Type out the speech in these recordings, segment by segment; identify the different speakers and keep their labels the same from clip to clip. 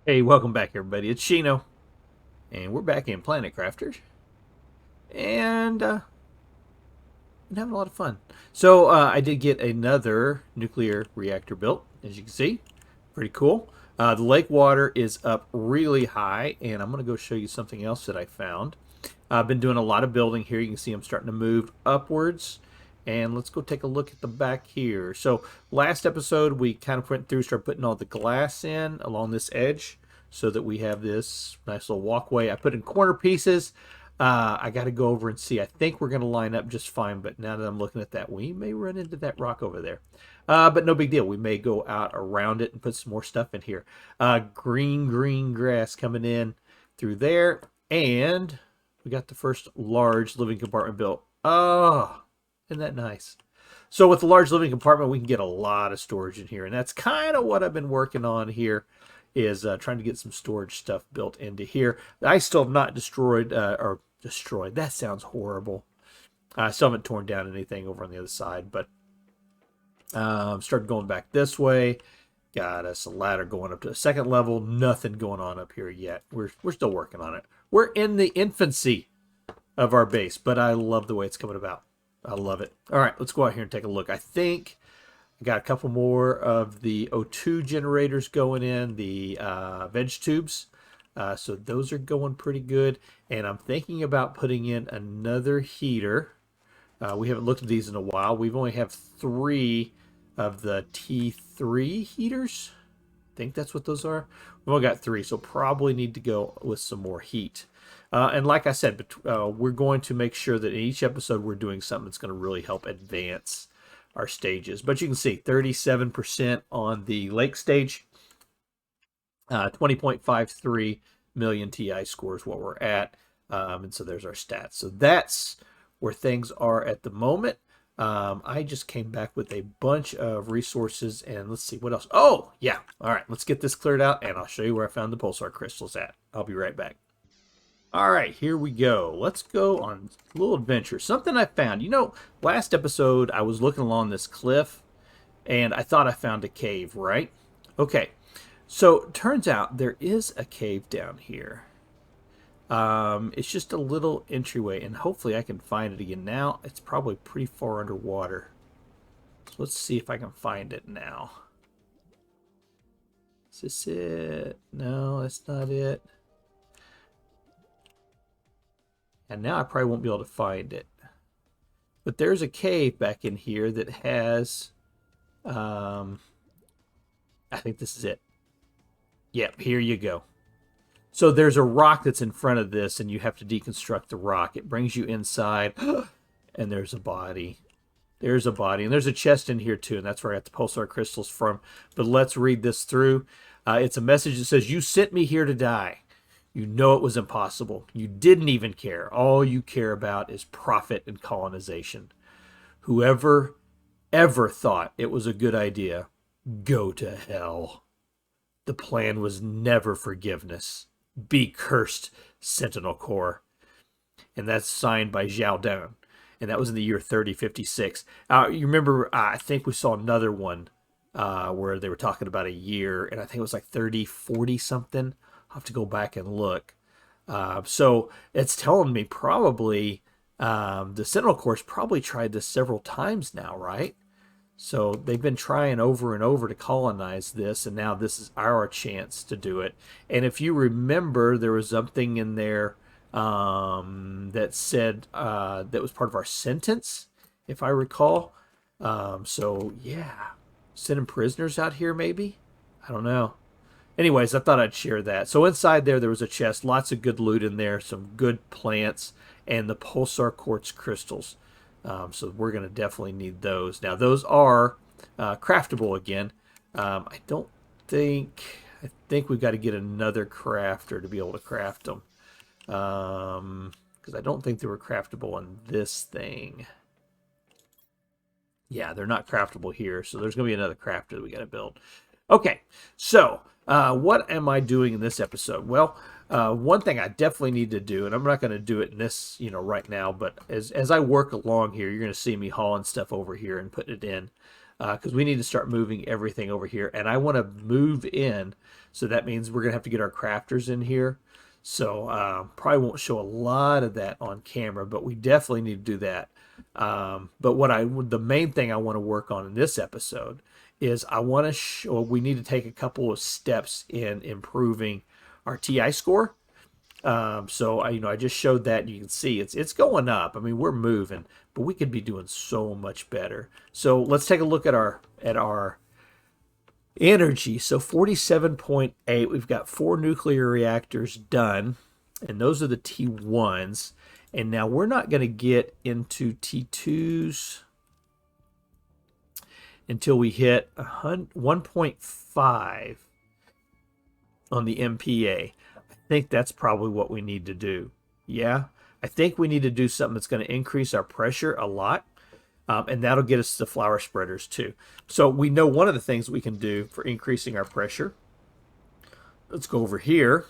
Speaker 1: Hey, welcome back, everybody. It's Shino, and we're back in Planet Crafters, and been having a lot of fun. So I did get another nuclear reactor built, as you can see. Pretty cool. The lake water is up really high, and I'm going to go show you something else that I found. I've been doing a lot of building here. You can see I'm starting to move upwards. And let's go take a look at the back here. So last episode, we kind of went through, started putting all the glass in along this edge so that we have this nice little walkway. I put in corner pieces. I got to go over and see. I think we're going to line up just fine, but now that I'm looking at that, we may run into that rock over there. But no big deal. We may go out around it and put some more stuff in here. Green grass coming in through there. And we got the first large living compartment built. Oh, isn't that nice? So with the large living compartment, we can get a lot of storage in here. And that's kind of what I've been working on here is trying to get some storage stuff built into here. I still have not destroyed, or destroyed, that sounds horrible. I still haven't torn down anything over on the other side, but started going back this way. Got us a ladder going up to a second level. Nothing going on up here yet. We're still working on it. We're in the infancy of our base, but I love the way it's coming about. I love it. All right, let's go out here and take a look. I think I got a couple more of the O2 generators going in, the veg tubes. So those are going pretty good. And I'm thinking about putting in another heater. We haven't looked at these in a while. We've only have 3 of the T3 heaters. I think that's what those are. We've only got 3, so probably need to go with some more heat. And like I said, we're going to make sure that in each episode we're doing something that's going to really help advance our stages. But you can see 37% on the lake stage, 20.53 million TI scores what we're at. And so there's our stats. So that's where things are at the moment. I just came back with a bunch of resources, and let's see what else. Oh, yeah. All right, let's get this cleared out, and I'll show you where I found the Pulsar Crystals at. I'll be right back. All right, here we go. Let's go on a little adventure. Something I found. You know, last episode I was looking along this cliff, and I thought I found a cave, right? Okay, so turns out there is a cave down here. It's just a little entryway, and hopefully I can find it again. Now, it's probably pretty far underwater. So let's see if I can find it now. Is this it? No, that's not it. And now I probably won't be able to find it. But there's a cave back in here that has... I think this is it. Yep, here you go. So there's a rock that's in front of this, and you have to deconstruct the rock. It brings you inside, and there's a body. There's a body, and there's a chest in here too, and that's where I got the Pulsar Crystals from. But let's read this through. It's a message that says, "You sent me here to die. You know it was impossible. You didn't even care. All you care about is profit and colonization. Whoever ever thought it was a good idea, go to hell. The plan was never forgiveness. Be cursed, Sentinel Corps." And that's signed by Zhao Dan. And that was in the year 3056. You remember, I think we saw another one where they were talking about a year, and I think it was like 3040 something. I'll have to go back and look. So it's telling me probably the Sentinel Corps probably tried this several times now, right? So they've been trying over and over to colonize this, and now this is our chance to do it. And if you remember, there was something in there that said that was part of our sentence, if I recall. So, yeah, sending prisoners out here, maybe? I don't know. Anyways, I thought I'd share that. So inside there was a chest, lots of good loot in there, some good plants, and the Pulsar Quartz crystals. So we're going to definitely need those. Now, those are craftable again. I think we've got to get another crafter to be able to craft them. Because I don't think they were craftable on this thing. Yeah, they're not craftable here. So there's going to be another crafter that we got to build. Okay, so what am I doing in this episode? Well, one thing I definitely need to do, and I'm not going to do it in this, right now, but as I work along here, you're going to see me hauling stuff over here and putting it in. because we need to start moving everything over here. And I want to move in, so that means we're going to have to get our crafters in here. So probably won't show a lot of that on camera, but we definitely need to do that. But the main thing I want to work on in this episode is I want to show we need to take a couple of steps in improving our TI score. So I just showed that, and you can see it's going up. I mean, we're moving, but we could be doing so much better. So let's take a look at our energy. So 47.8. We've got 4 nuclear reactors done, and those are the T1s. And now we're not going to get into T2s until we hit 1.5 on the MPA. I think that's probably what we need to do. Yeah, I think we need to do something that's going to increase our pressure a lot. And that'll get us the flower spreaders too. So we know one of the things we can do for increasing our pressure. Let's go over here.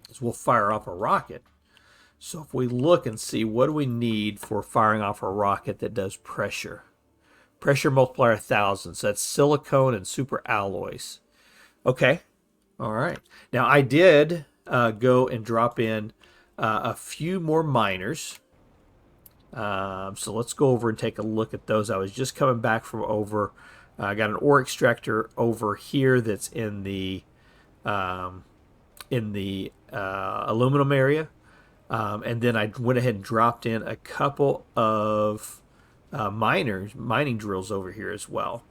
Speaker 1: Is we'll fire off a rocket. So if we look and see what do we need for firing off a rocket that does pressure. Pressure multiplier 1,000. So that's silicone and super alloys. Okay. All right. Now I did go and drop in a few more miners. So let's go over and take a look at those. I was just coming back from over. I got an ore extractor over here that's in the aluminum area, and then I went ahead and dropped in a couple of mining drills over here as well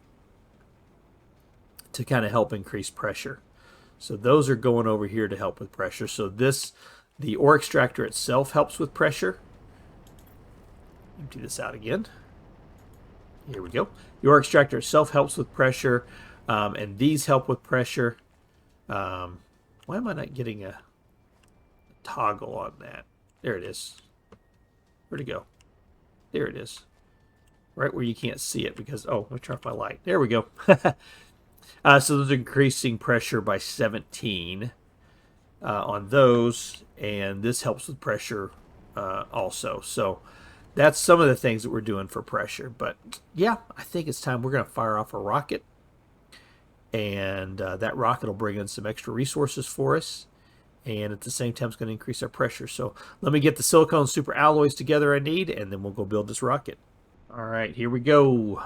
Speaker 1: to kind of help increase pressure. So those are going over here to help with pressure. So the ore extractor itself helps with pressure. Empty this out again. Here we go. The ore extractor itself helps with pressure, and these help with pressure. Why am I not getting a toggle on that? There it is. Where'd it go? There it is. Right where you can't see it because, oh, let me turn off my light. There we go. So those are increasing pressure by 17 on those, and this helps with pressure also. So that's some of the things that we're doing for pressure. But yeah, I think it's time we're going to fire off a rocket. And that rocket will bring in some extra resources for us. And at the same time, it's going to increase our pressure. So let me get the silicone super alloys together I need, and then we'll go build this rocket. All right, here we go.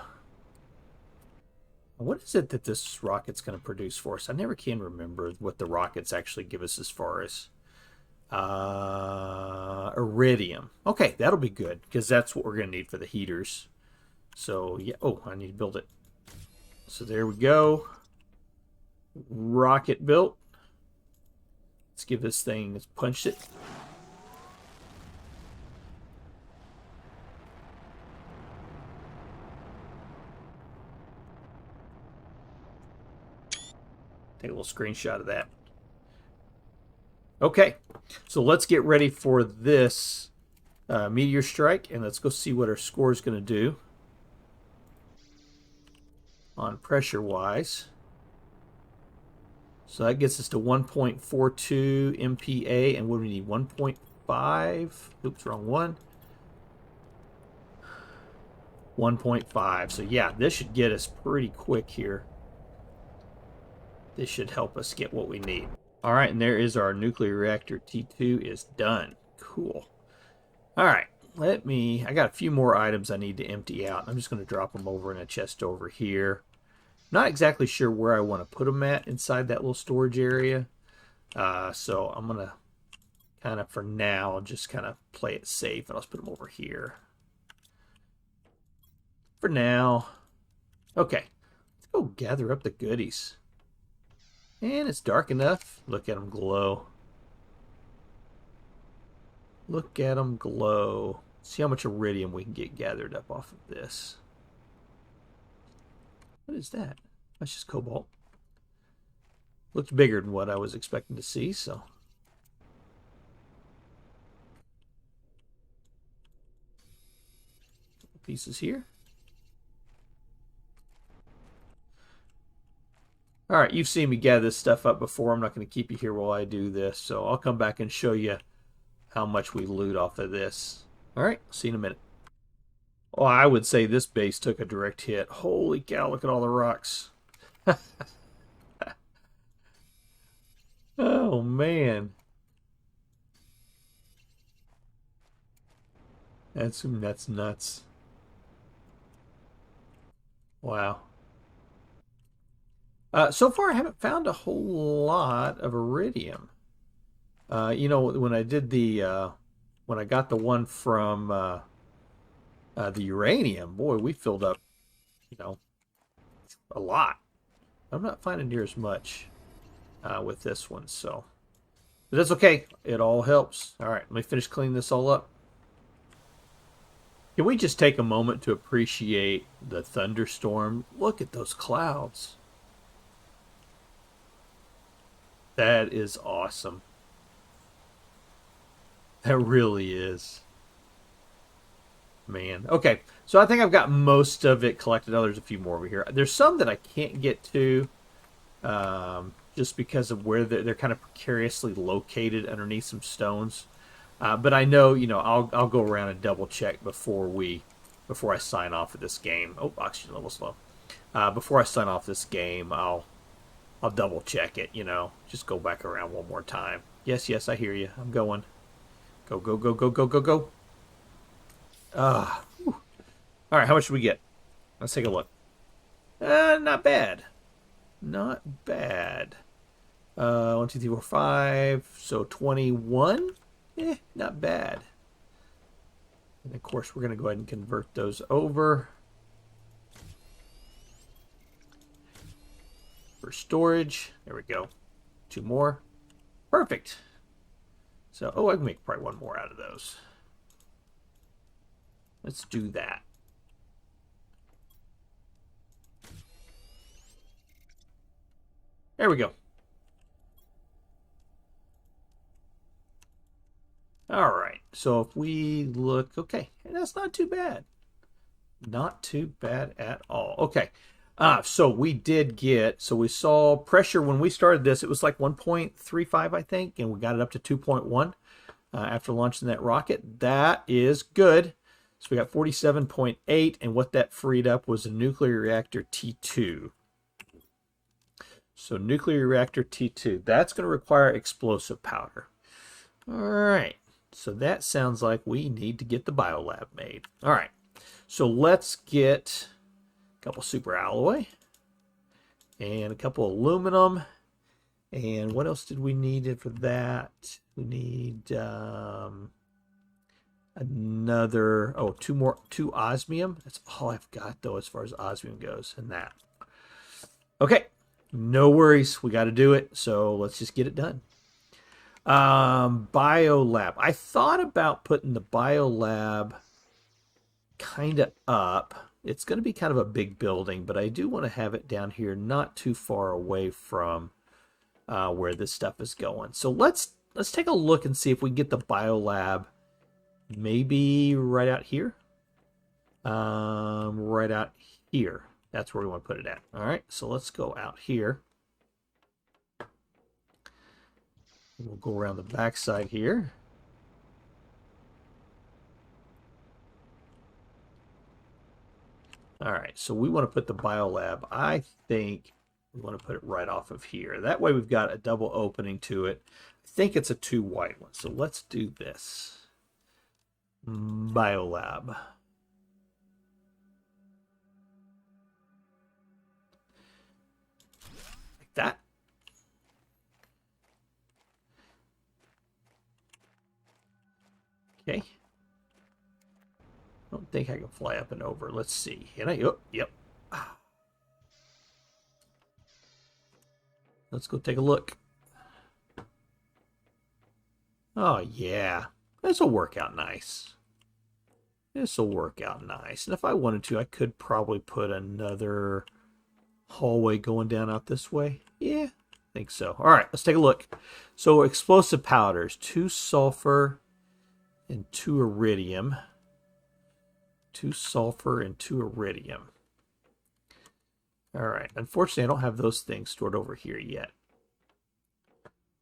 Speaker 1: What is it that this rocket's going to produce for us? I never can remember what the rockets actually give us as far as iridium. Okay, that'll be good because that's what we're going to need for the heaters. So yeah, oh, I need to build it. So there we go. Rocket built. Let's give this thing, let's punch it. Take a little screenshot of that. Okay, so let's get ready for this meteor strike, and let's go see what our score is going to do on pressure-wise. So that gets us to 1.42 MPa, and what do we need? 1.5. Oops, wrong one. 1.5. So yeah, this should get us pretty quick here. This should help us get what we need. All right, and there is our nuclear reactor T2 is done. Cool. All right, I got a few more items I need to empty out. I'm just going to drop them over in a chest over here. Not exactly sure where I want to put them at inside that little storage area. So I'm going to kind of, for now, just kind of play it safe, and I'll just put them over here. For now. Okay, let's go gather up the goodies. And it's dark enough. Look at them glow. Look at them glow. See how much iridium we can get gathered up off of this. What is that? That's just cobalt. Looks bigger than what I was expecting to see, so. Pieces here. All right, you've seen me gather this stuff up before. I'm not going to keep you here while I do this, so I'll come back and show you how much we loot off of this. All right, see you in a minute. Oh, I would say this base took a direct hit. Holy cow, look at all the rocks. Oh, man. That's nuts. Wow. So far, I haven't found a whole lot of iridium. You know, when I did when I got the one from the uranium, boy, we filled up, you know, a lot. I'm not finding near as much with this one, so. But that's okay. It all helps. All right, let me finish cleaning this all up. Can we just take a moment to appreciate the thunderstorm? Look at those clouds. That is awesome. That really is. Man. Okay, so I think I've got most of it collected. Oh, there's a few more over here. There's some that I can't get to just because of where they're kind of precariously located underneath some stones. But I know, you know, I'll go around and double check before I sign off of this game. Oh, oxygen level's low. Before I sign off this game, I'll double check it. You know, just go back around one more time. Yes, yes, I hear you. I'm going. Go, go, go, go, go, go, go. All right, how much should we get? Let's take a look. Not bad. Not bad. 1, 2, 3, 4, 5. So 21. Not bad. And of course, we're going to go ahead and convert those over for storage. There we go. 2 more. Perfect. So, oh, I can make probably 1 more out of those. Let's do that. There we go. All right. So if we look, okay, that's not too bad. Not too bad at all. Okay. So we did get, so we saw pressure when we started this, it was like 1.35, I think, and we got it up to 2.1 after launching that rocket. That is good. So we got 47.8, and what that freed up was a nuclear reactor T2. So nuclear reactor T2, that's going to require explosive powder. All right, so that sounds like we need to get the biolab made. All right, so let's get a couple super alloy and a couple aluminum. And what else did we need for that? We need another, oh, two osmium. That's all I've got though as far as osmium goes, and that. Okay, no worries, we got to do it, so let's just get it done. Biolab. I thought about putting the biolab kind of up. It's going to be kind of a big building, but I do want to have it down here not too far away from where this stuff is going. So let's take a look and see if we can get the biolab maybe right out here. Right out here. That's where we want to put it at. All right, so let's go out here. We'll go around the backside here. All right, so we want to put the biolab. I think we want to put it right off of here. That way we've got a double opening to it. I think it's a 2 wide one. So let's do this. Biolab. Like that. Okay. I don't think I can fly up and over. Let's see. Can I? Oh, yep. Let's go take a look. Oh, yeah. This will work out nice. This will work out nice. And if I wanted to, I could probably put another hallway going down out this way. Yeah, I think so. All right, let's take a look. So explosive powders, 2 sulfur and 2 iridium. 2 sulfur and 2 iridium. All right, unfortunately, I don't have those things stored over here yet.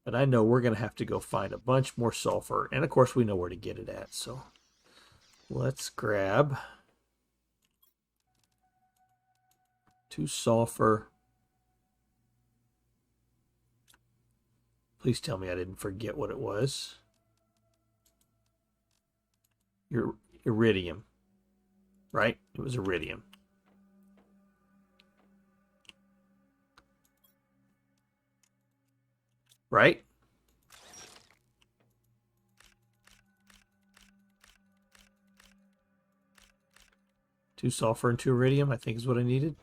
Speaker 1: But I know we're going to have to go find a bunch more sulfur. And of course, we know where to get it at. So let's grab 2 sulfur. Please tell me I didn't forget what it was. Iridium. Right? It was iridium. Right? Two sulfur and 2 iridium, I think is what I needed.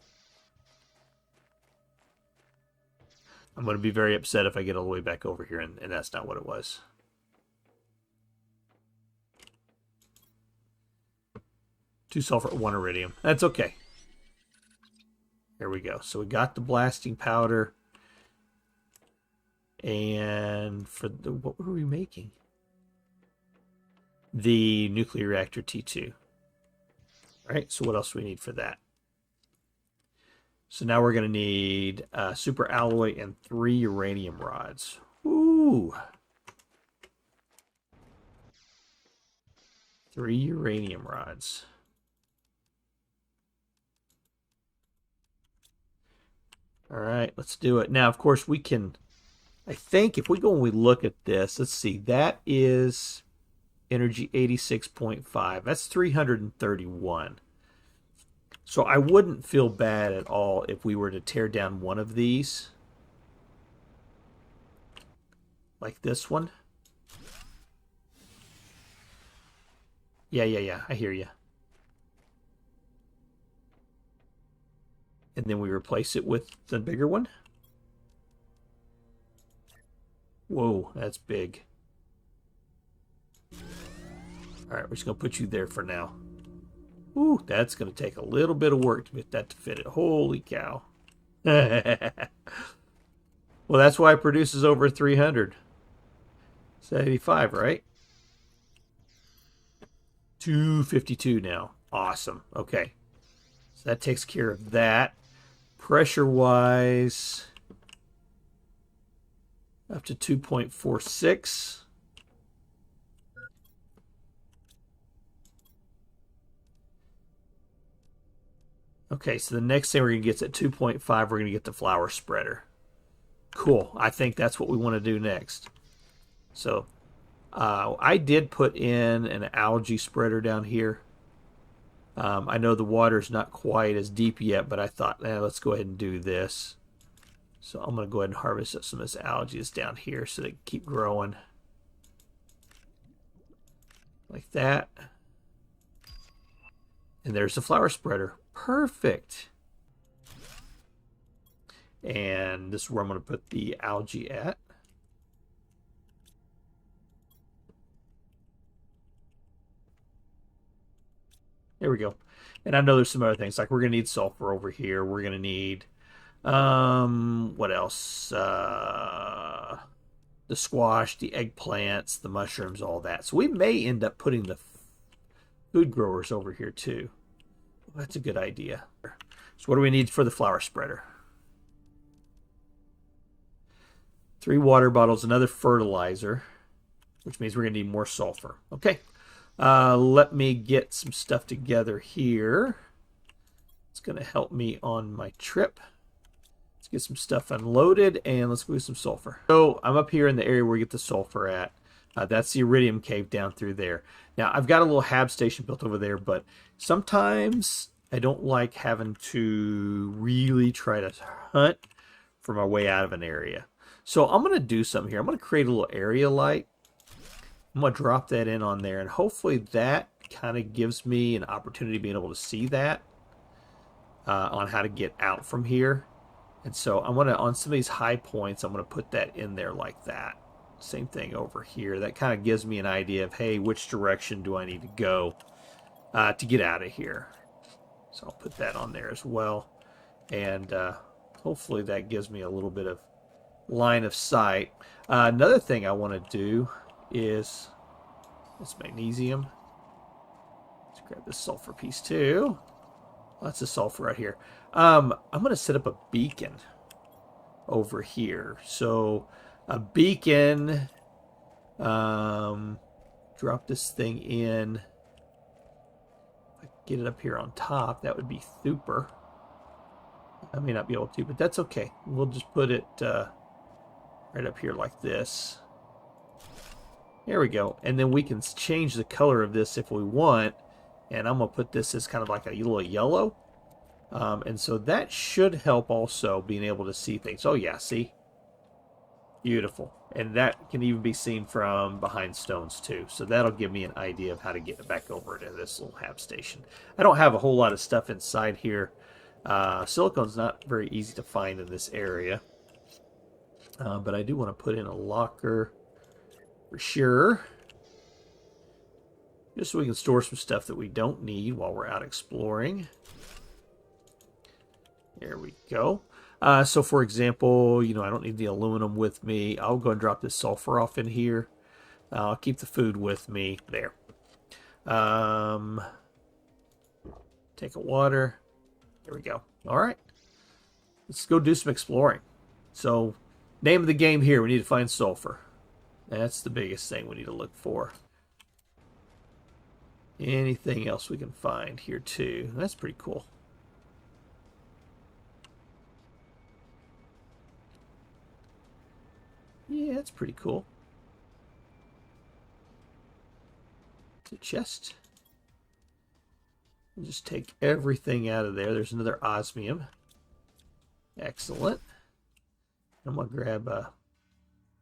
Speaker 1: I'm going to be very upset if I get all the way back over here and that's not what it was. Two sulfur, 1 iridium. That's okay. There we go. So we got the blasting powder. And for the, what were we making? The nuclear reactor T2. All right, so what else do we need for that? So now we're going to need super alloy and 3 uranium rods. Ooh. 3 uranium rods. All right, let's do it. Now, of course, we can, I think if we go and we look at this, let's see, that is energy 86.5. That's 331. So I wouldn't feel bad at all if we were to tear down one of these. Like this one. Yeah, I hear you. And then we replace it with the bigger one. Whoa, that's big. All right, we're just going to put you there for now. Ooh, that's going to take a little bit of work to get that to fit it. Holy cow. Well, that's why it produces over 300. It's 85, right? 252 now. Awesome. Okay. So that takes care of that. Pressure-wise, up to 2.46. Okay, so the next thing we're going to get is at 2.5, we're going to get the flower spreader. Cool. I think that's what we want to do next. So I did put in an algae spreader down here. I know the water's not quite as deep yet, but I thought, let's go ahead and do this. So I'm going to go ahead and harvest up some of this algae that's down here so they can keep growing. Like that. And there's the flower spreader. Perfect. And this is where I'm going to put the algae at. There we go. And I know there's some other things. Like we're going to need sulfur over here. We're going to need, what else? The squash, the eggplants, the mushrooms, all that. So we may end up putting the food growers over here too. Well, that's a good idea. So what do we need for the flower spreader? 3 water bottles, another fertilizer, which means we're going to need more sulfur. Okay. Let me get some stuff together here. It's going to help me on my trip. Let's get some stuff unloaded and let's go get some sulfur. So I'm up here in the area where we get the sulfur at. That's the iridium cave down through there. Now I've got a little hab station built over there, but sometimes I don't like having to really try to hunt for my way out of an area. So I'm going to do something here. I'm going to create a little area light. I'm going to drop that in on there, and hopefully that kind of gives me an opportunity of being able to see that on how to get out from here. And so I'm going to, on some of these high points, I'm going to put that in there like that. Same thing over here. That kind of gives me an idea of, hey, which direction do I need to go to get out of here. So I'll put that on there as well. And hopefully that gives me a little bit of line of sight. Another thing I want to do is this magnesium. Let's grab this sulfur piece too. Lots of sulfur right here. I'm going to set up a beacon over here. So a beacon, drop this thing in. If I get it up here on top, that would be super. I may not be able to, but that's okay. We'll just put it right up here like this. There we go. And then we can change the color of this if we want. And I'm going to put this as kind of like a little yellow. And so that should help also being able to see things. Oh, yeah, see? Beautiful. And that can even be seen from behind stones, too. So that'll give me an idea of how to get back over to this little hab station. I don't have a whole lot of stuff inside here. Silicone's not very easy to find in this area. But I do want to put in a locker for sure. Just so we can store some stuff that we don't need while we're out exploring. There we go. So for example, you know, I don't need the aluminum with me. I'll go and drop this sulfur off in here. I'll keep the food with me. There. Take a water. There we go. All right. Let's go do some exploring. So, name of the game here, we need to find sulfur. That's the biggest thing we need to look for. Anything else we can find here too. That's pretty cool. Yeah, that's pretty cool. It's a chest. We'll just take everything out of there. There's another osmium. Excellent. I'm going to grab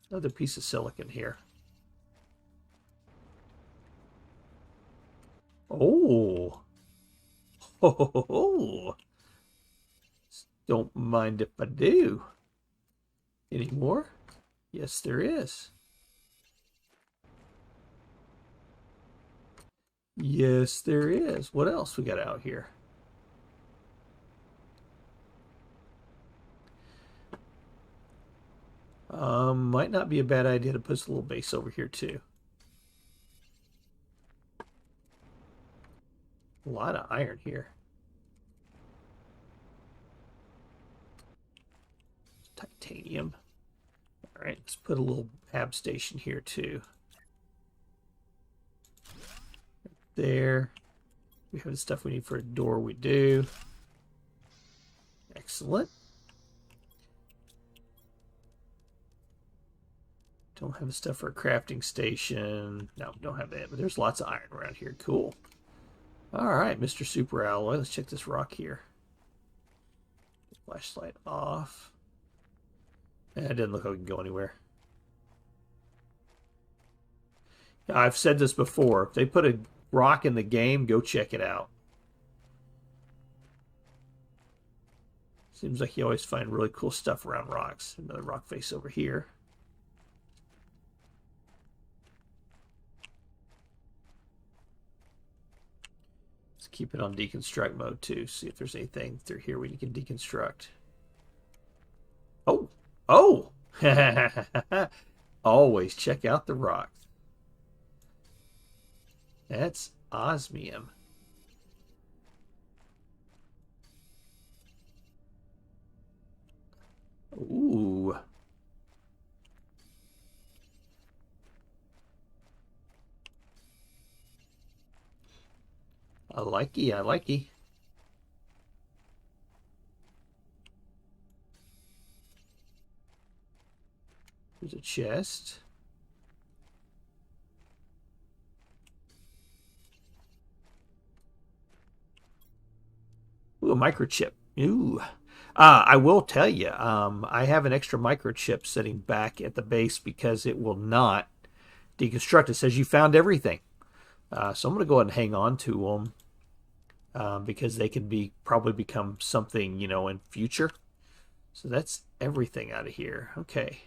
Speaker 1: another piece of silicon here. Oh. Oh. Don't mind if I do. Any more? Yes, there is. Yes, there is. What else we got out here? Might not be a bad idea to put a little base over here too. A lot of iron here. Titanium. All right, let's put a little hab station here too. There. We have the stuff we need for a door. We do. Excellent. Don't have the stuff for a crafting station. No, don't have that. But there's lots of iron around here. Cool. All right, Mr. Super Alloy. Let's check this rock here. Flashlight off. It doesn't look like we can go anywhere. I've said this before. If they put a rock in the game, go check it out. Seems like you always find really cool stuff around rocks. Another rock face over here. Let's keep it on deconstruct mode too. See if there's anything through here we can deconstruct. Oh! Oh! Always check out the rocks. That's osmium. Ooh. I likey, I likey. There's a chest. Ooh, a microchip. Ooh. I will tell you, I have an extra microchip sitting back at the base because it will not deconstruct. It says you found everything. So I'm going to go ahead and hang on to them because they can probably become something, you know, in future. So that's everything out of here. Okay.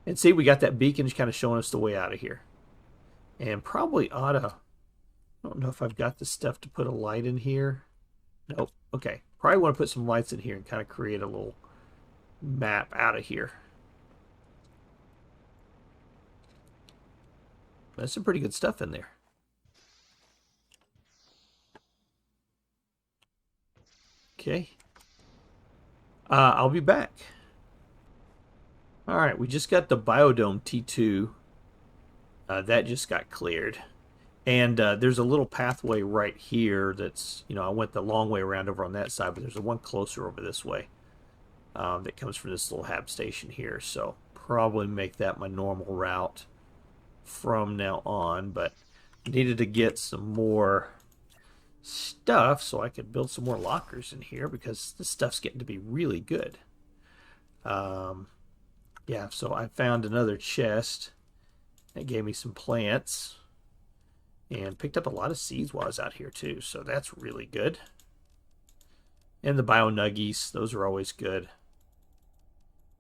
Speaker 1: And see, we got that beacon kind of showing us the way out of here. And probably ought to... I don't know if I've got the stuff to put a light in here. Nope. Okay. Probably want to put some lights in here and kind of create a little map out of here. That's some pretty good stuff in there. Okay. I'll be back. Alright, we just got the Biodome T2. That just got cleared. And there's a little pathway right here that's, I went the long way around over on that side, but there's a one closer over this way that comes from this little hab station here. So probably make that my normal route from now on, but needed to get some more stuff so I could build some more lockers in here because this stuff's getting to be really good. Yeah, so I found another chest that gave me some plants. And picked up a lot of seeds while I was out here too, so that's really good. And the bio nuggies, those are always good.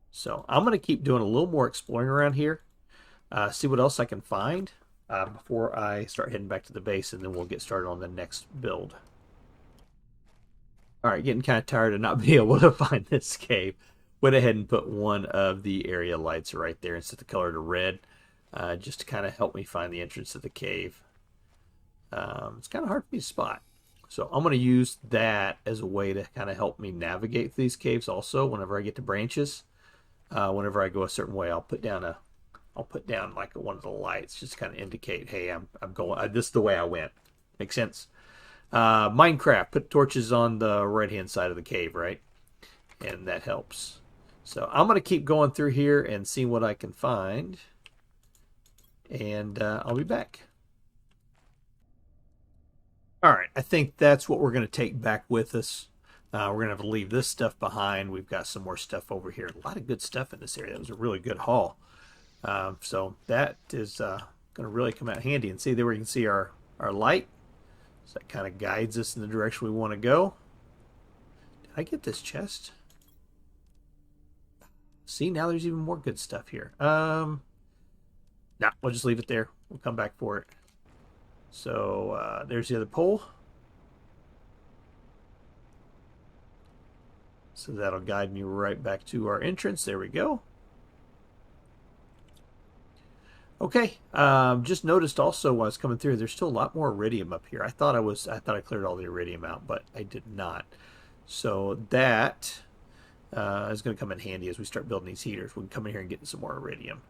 Speaker 1: So I'm going to keep doing a little more exploring around here. See what else I can find before I start heading back to the base, and then we'll get started on the next build. Alright, getting kind of tired of not being able to find this cave. Went ahead and put one of the area lights right there and set the color to red, just to kind of help me find the entrance to the cave. It's kind of hard for me to spot. So I'm going to use that as a way to kind of help me navigate these caves also whenever I get to branches. Whenever I go a certain way, I'll put down like one of the lights just to kind of indicate, hey, I'm going, this is the way I went. Makes sense? Minecraft, put torches on the right-hand side of the cave, right? And that helps. So I'm going to keep going through here and see what I can find. And I'll be back. All right, I think that's what we're going to take back with us. We're going to have to leave this stuff behind. We've got some more stuff over here. A lot of good stuff in this area. That was a really good haul. So that is going to really come out handy. And see, there we can see our light. So that kind of guides us in the direction we want to go. Did I get this chest? See, now there's even more good stuff here. Nah, we'll just leave it there. We'll come back for it. So there's the other pole. So that'll guide me right back to our entrance. There we go. Okay, just noticed also while I was coming through, there's still a lot more iridium up here. I thought I cleared all the iridium out, but I did not. So that is going to come in handy as we start building these heaters. We can come in here and get some more iridium.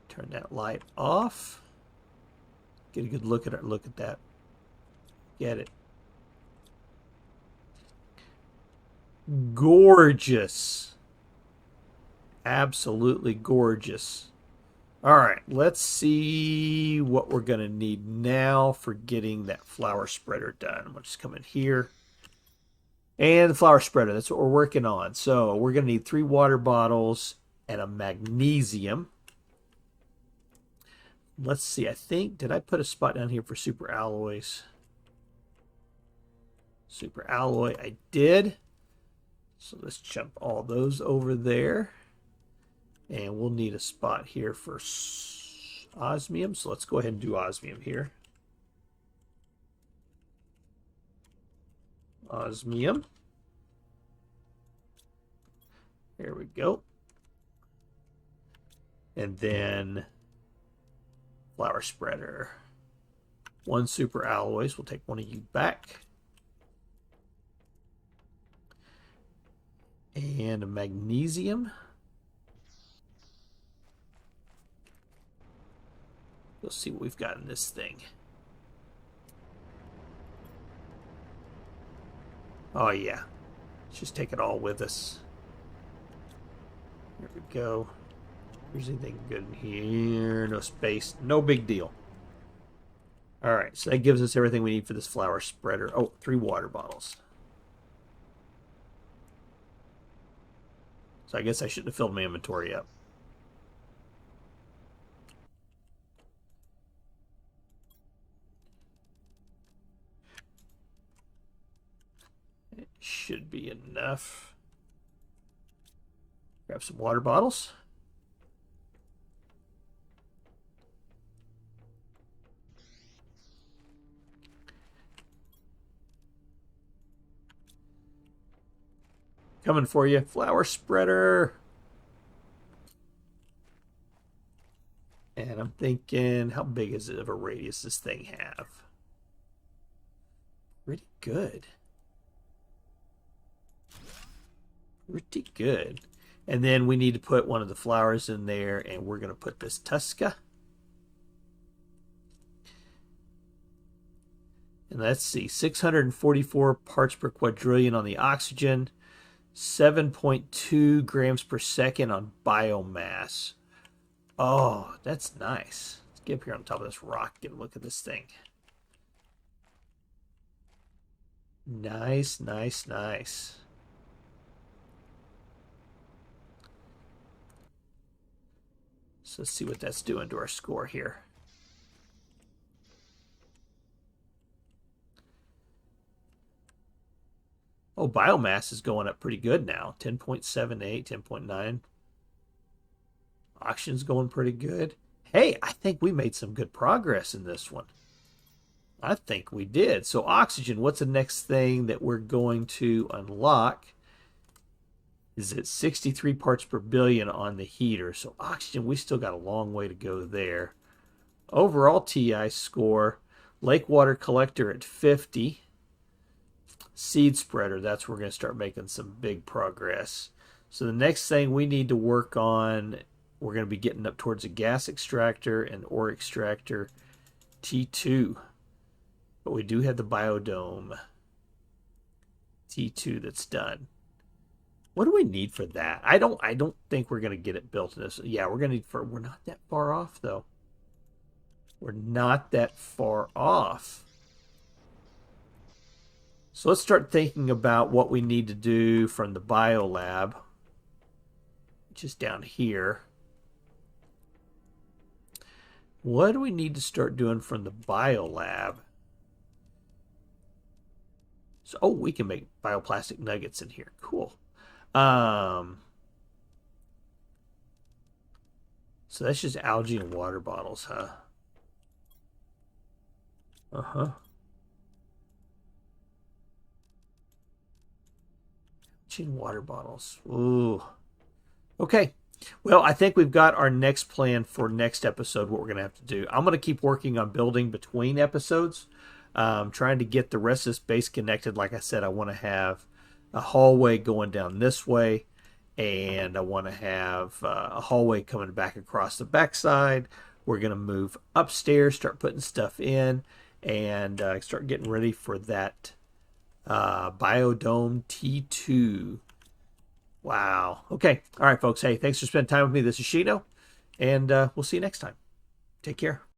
Speaker 1: Turn that light off. Get a good look at it. Look at that. Get it. Gorgeous. Absolutely gorgeous. All right, let's see what we're going to need now for getting that flower spreader done. I'm going to just come in here. And the flower spreader, that's what we're working on. So we're going to need 3 water bottles and a magnesium. Let's see, I think, did I put a spot down here for super alloys? Super alloy, I did. So let's jump all those over there. And we'll need a spot here for osmium. So let's go ahead and do osmium here. Osmium. There we go. And then flower spreader. 1 super alloys. We'll take one of you back. And a magnesium. We'll see what we've got in this thing. Oh yeah. Let's just take it all with us. There we go. There's anything good in here? No space. No big deal. Alright, so that gives us everything we need for this flower spreader. Oh, 3 water bottles. So I guess I shouldn't have filled my inventory up. It should be enough. Grab some water bottles. Coming for you. Flower spreader. And I'm thinking, how big is it of a radius this thing have? Pretty good. Pretty good. And then we need to put one of the flowers in there, and we're going to put this Tusca. And let's see, 644 parts per quadrillion on the oxygen, 7.2 grams per second on biomass. Oh, that's nice. Let's get up here on top of this rock and look at this thing. Nice, nice, nice. So let's see what that's doing to our score here. Oh, biomass is going up pretty good now. 10.78, 10.9. Oxygen's going pretty good. Hey, I think we made some good progress in this one. I think we did. So oxygen, what's the next thing that we're going to unlock? Is it 63 parts per billion on the heater? So oxygen, we still got a long way to go there. Overall TI score, lake water collector at 50. Seed spreader, that's where we're going to start making some big progress. So the next thing we need to work on, we're going to be getting up towards a gas extractor and ore extractor T2. But we do have the biodome T2 that's done. What do we need for that? I don't think we're going to get it built in this. Yeah, we're going to need for, we're not that far off though. We're not that far off. So let's start thinking about what we need to do from the biolab, which is down here. What do we need to start doing from the biolab? So, oh, we can make bioplastic nuggets in here. Cool. So that's just algae and water bottles, huh? Uh-huh. Water bottles. Ooh. Okay. Well, I think we've got our next plan for next episode, what we're going to have to do. I'm going to keep working on building between episodes, trying to get the rest of this base connected. Like I said, I want to have a hallway going down this way, and I want to have a hallway coming back across the backside. We're going to move upstairs, start putting stuff in, and start getting ready for that biodome T2. Wow. Okay. All right, folks. Hey, thanks for spending time with me. This is Shino, and we'll see you next time. Take care.